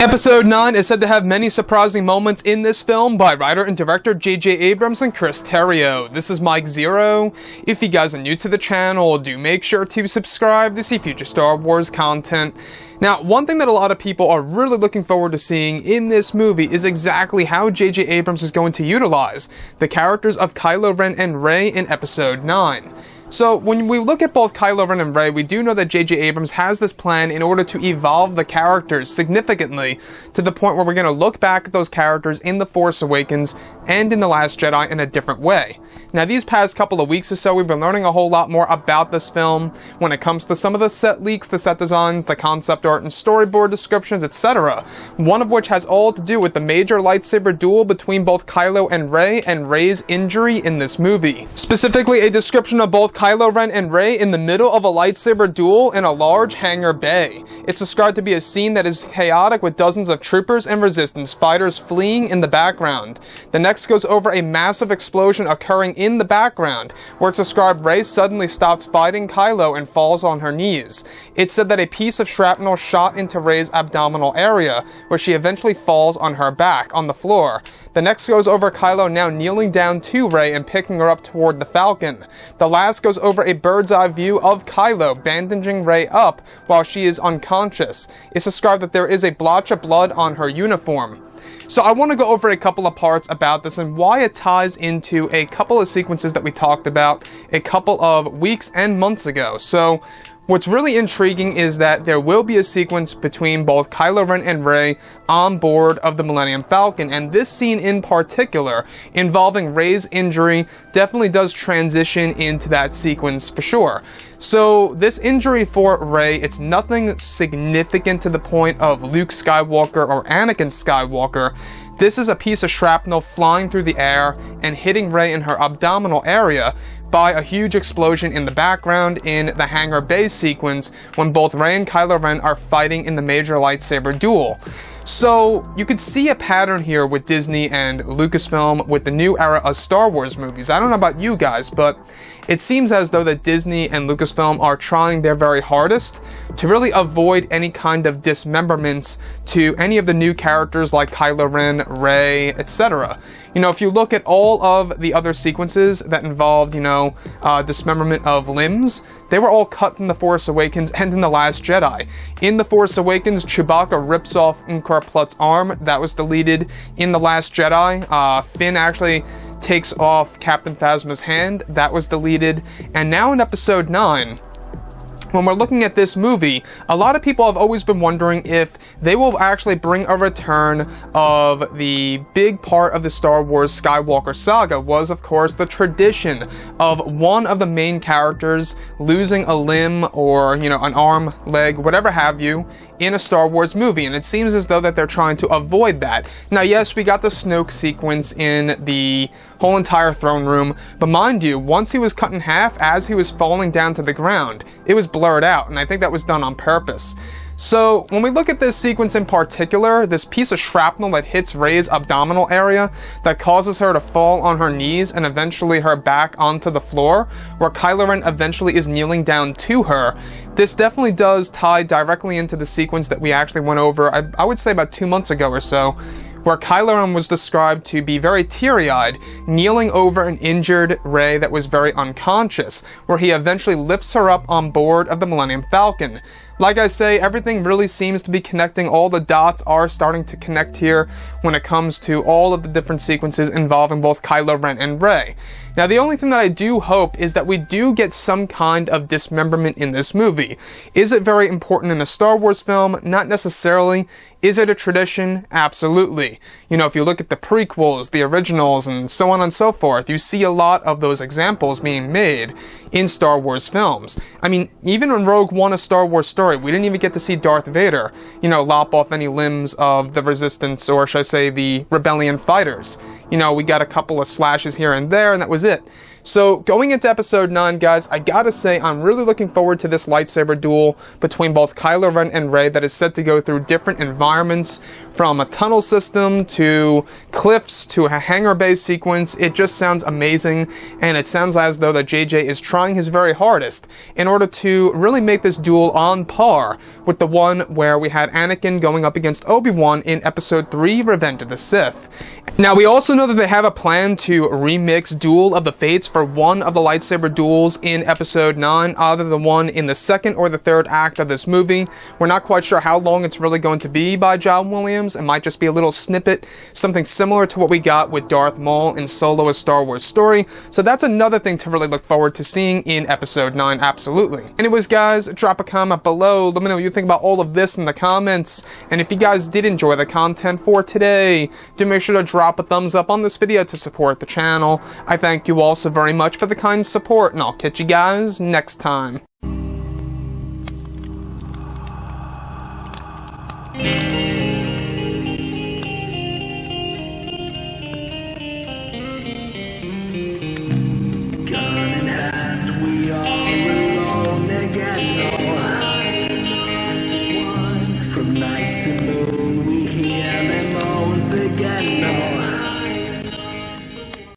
Episode 9 is said to have many surprising moments in this film by writer and director J.J. Abrams and Chris Terrio. This is Mike Zero. If you guys are new to the channel, do make sure to subscribe to see future Star Wars content. Now, one thing that a lot of people are really looking forward to seeing in this movie is exactly how J.J. Abrams is going to utilize the characters of Kylo Ren and Rey in Episode 9. So, when we look at both Kylo Ren and Rey, we do know that J.J. Abrams has this plan in order to evolve the characters significantly to the point where we're going to look back at those characters in The Force Awakens and in The Last Jedi in a different way. Now, these past couple of weeks or so, we've been learning a whole lot more about this film when it comes to some of the set leaks, the set designs, the concept art and storyboard descriptions, etc. One of which has all to do with the major lightsaber duel between both Kylo and Rey's injury in this movie. Specifically, a description of both Kylo Ren and Rey in the middle of a lightsaber duel in a large hangar bay. It's described to be a scene that is chaotic with dozens of troopers and resistance fighters fleeing in the background. The next goes over a massive explosion occurring in the background, where it's described Rey suddenly stops fighting Kylo and falls on her knees. It's said that a piece of shrapnel shot into Rey's abdominal area, where she eventually falls on her back on the floor. The next goes over Kylo now kneeling down to Rey and picking her up toward the Falcon. The last goes over a bird's eye view of Kylo bandaging Rey up while she is unconscious. It's described that there is a blotch of blood on her uniform. So I want to go over a couple of parts about this and why it ties into a couple of sequences that we talked about a couple of weeks and months ago. So what's really intriguing is that there will be a sequence between both Kylo Ren and Rey on board of the Millennium Falcon, and this scene in particular, involving Rey's injury, definitely does transition into that sequence for sure. So this injury for Rey, it's nothing significant to the point of Luke Skywalker or Anakin Skywalker. This is a piece of shrapnel flying through the air and hitting Rey in her abdominal area by a huge explosion in the background in the hangar bay sequence when both Rey and Kylo Ren are fighting in the major lightsaber duel. So you could see a pattern here with Disney and Lucasfilm with the new era of Star Wars movies. I don't know about you guys, but it seems as though that Disney and Lucasfilm are trying their very hardest to really avoid any kind of dismemberments to any of the new characters like Kylo Ren, Rey, etc. You know, if you look at all of the other sequences that involved, dismemberment of limbs, they were all cut from The Force Awakens and in The Last Jedi. In The Force Awakens, Chewbacca rips off Unkar Plutt's arm. That was deleted. In The Last Jedi, Finn actually takes off Captain Phasma's hand. That was deleted. And now in Episode 9, when we're looking at this movie, a lot of people have always been wondering if they will actually bring a return of the big part of the Star Wars Skywalker saga was, of course, the tradition of one of the main characters losing a limb or, an arm, leg, whatever have you, in a Star Wars movie, and it seems as though that they're trying to avoid that. Now, yes, we got the Snoke sequence in the whole entire throne room, but mind you, once he was cut in half as he was falling down to the ground, it was blurred out, and I think that was done on purpose. So, when we look at this sequence in particular, this piece of shrapnel that hits Rey's abdominal area that causes her to fall on her knees and eventually her back onto the floor, where Kylo Ren eventually is kneeling down to her, this definitely does tie directly into the sequence that we actually went over, I would say about 2 months ago or so, where Kylo Ren was described to be very teary-eyed, kneeling over an injured Rey that was very unconscious, where he eventually lifts her up on board of the Millennium Falcon. Like I say, everything really seems to be connecting. All the dots are starting to connect here when it comes to all of the different sequences involving both Kylo Ren and Rey. Now, the only thing that I do hope is that we do get some kind of dismemberment in this movie. Is it very important in a Star Wars film? Not necessarily. Is it a tradition? Absolutely. If you look at the prequels, the originals, and so on and so forth, you see a lot of those examples being made in Star Wars films. I mean, even in Rogue One, A Star Wars Story, we didn't even get to see Darth Vader, lop off any limbs of the Resistance, or should I say the Rebellion fighters. You know, we got a couple of slashes here and there, and that was it. So, going into episode 9, guys, I gotta say, I'm really looking forward to this lightsaber duel between both Kylo Ren and Rey that is set to go through different environments, from a tunnel system to cliffs to a hangar base sequence. It just sounds amazing, and it sounds as though that JJ is trying his very hardest in order to really make this duel on par with the one where we had Anakin going up against Obi-Wan in episode 3, Revenge of the Sith. Now, we also know that they have a plan to remix Duel of the Fates for one of the lightsaber duels in episode 9, either the one in the second or the third act of this movie. We're not quite sure how long it's really going to be by John Williams. It might just be a little snippet, something similar to what we got with Darth Maul in Solo: A Star Wars Story. So that's another thing to really look forward to seeing in episode 9, absolutely. Anyways, guys, drop a comment below. Let me know what you think about all of this in the comments. And if you guys did enjoy the content for today, do make sure to drop a thumbs up on this video to support the channel. I thank you all so very much for the kind support, and I'll catch you guys next time.